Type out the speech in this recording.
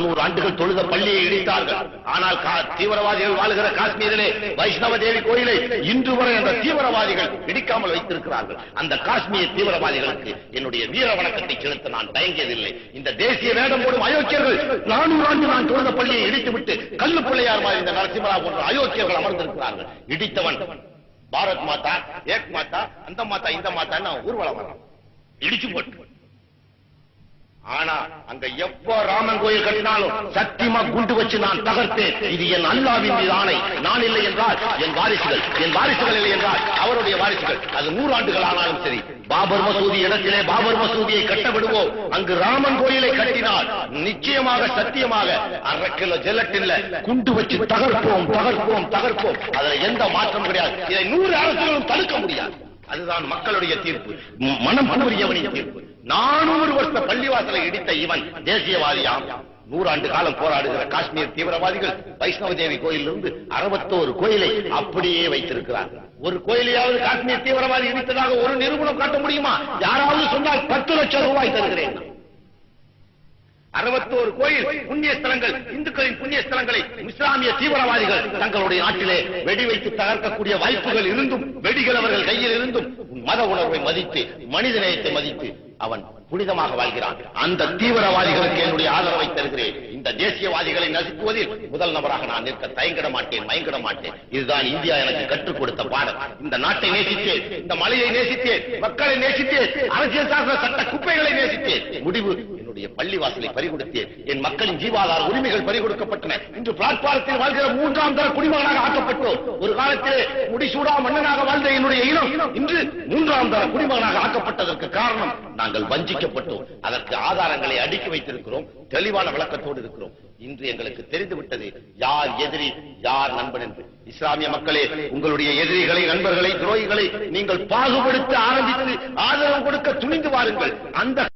100 ஆண்டுகள் தொழுத பள்ளியை இடித்தார்கள். ஆனால் தீவிரவாதிகள் வாழ்கிற காஷ்மீரிலே வைஷ்ணவ தேவி கோயிலை இன்று வரை அந்த தீவிரவாதிகள் இடிக்காமல் வைத்திருக்கிறார்கள். அந்த காஷ்மீர் தீவிரவாதிகளுக்கு என்னுடைய வீர வணக்கத்தை செலுத்த நான் தயங்கியதில்லை. இந்த தேசிய வேடம் போடும் அயோக்கியர்கள் 400 ஆண்டு நான் தொழுத பள்ளியை இடித்துவிட்டு கல்லு பிள்ளையார் மாதிரி இந்த நரசிம்மராவ் போன்ற அயோக்கியர்கள் அமர்ந்திருக்கிறார்கள். இடித்தவன் பாரத் மாதா, ஏக் மாதா, அந்த மாதா, இந்த மாதா ஊர்வலம் வரான், இடிச்சு போட்டு. ஆனா அங்க எப்ப ராமன் கோயில் கட்டினாலும் சத்தியமா குண்டு வச்சு நான் தகர்த்தேன். இது என் அல்லாவின் மீது ஆணை. நான் இல்லை என்றால் என் வாரிசுகள் இல்லை என்றால் அவருடைய வாரிசுகள். அது 100 ஆண்டுகள் ஆனாலும் சரி. பாபர் மசூதி இடத்திலே பாபர் மசூதியை கட்ட விடுவோம். அங்கு ராமன் கோயிலை கட்டினால் நிச்சயமாக சத்தியமாக 1/2 கிலோ ஜெலட்டின்ல குண்டு வச்சு தகர்ப்போம். அதுல எந்த மாற்றம் கிடையாது. இதை 100 அரசுகளும் தடுக்க முடியாது. அதுதான் மக்களுடைய தீர்ப்பு, மனம் புரியவனின் தீர்ப்பு. 400 வருஷ பள்ளிவாசலை இடித்த இவன் தேசியவாதியாம். 100 ஆண்டு காலம் போராடுகிற காஷ்மீர் தீவிரவாதிகள் வைஷ்ணவ தேவி கோயிலிருந்து 61 கோயிலை அப்படியே வைத்திருக்கிறார்கள். ஒரு கோயிலையாவது காஷ்மீர் தீவிரவாதி இடித்ததாக ஒரு நிரூபணம் காட்ட முடியுமா? யாராவது சொன்னால் 10 லட்சம் ரூபாய் தருகிறேன். 61 கோயில் புண்ணிய ஸ்தலங்கள், இந்துக்களின் புண்ணிய ஸ்தலங்களை இஸ்லாமிய தீவிரவாதிகள் தங்களுடைய நாட்டிலே வெடி வைத்து தகர்க்கக்கூடிய வாய்ப்புகள் இருந்தும், வெடிகள் அவர்கள் கையில் இருந்தும் மத உணர்வை மதித்து, மனித நேயத்தை மதித்து அவன் புனிதமாக வாழ்கிறான். அந்த தீவிரவாதிகளுக்கு என்னுடைய ஆதரவை தருகிறேன். இந்த தேசியவாதிகளை நசுக்குவதில் முதல் நபராக நான் நிற்க தயங்கிட மாட்டேன், மயங்கிட மாட்டேன். இதுதான் இந்தியா எனக்கு கற்றுக் கொடுத்த பாடம். இந்த நாட்டை நேசித்தேன், இந்த மலையை நேசித்தேன், மக்களை நேசித்தேன், அரசியல் சாசன சட்ட குப்பைகளை நேசித்தேன். முடிவு என்னுடைய பள்ளிவாசலை பறிகொடுத்தேன். என் மக்களின் ஜீவாதார உரிமைகள் பறிகொடுக்கப்பட்டன. இன்று பிளாட்பாரத்தில் வாழ்கிற 3ஆம் தர குடிமகனாக ஆக்கப்பட்டோம். ஒரு காலத்தில் முடிசூடா மன்னனாக வாழ்ந்த என்னுடைய இனம் இன்று 3ஆம் தர குடிமகனாக ஆக்கப்பட்டதற்கு காரணம் நாங்கள் வஞ்சிக்கப்பட்டோம். அதற்கு ஆதாரங்களை அடுக்கி வைத்திருக்கிறோம், தெளிவான விளக்கத்தோடு இருக்கிறோம். இன்று எங்களுக்கு தெரிந்துவிட்டது யார் எதிரி யார் நண்பன் என்று. இஸ்லாமிய மக்களே, உங்களுடைய எதிரிகளை, நண்பர்களை, துரோகிகளை நீங்கள் பாகுபடுத்த ஆரம்பித்து ஆதரவு கொடுக்க துணிந்து வாருங்கள். அந்த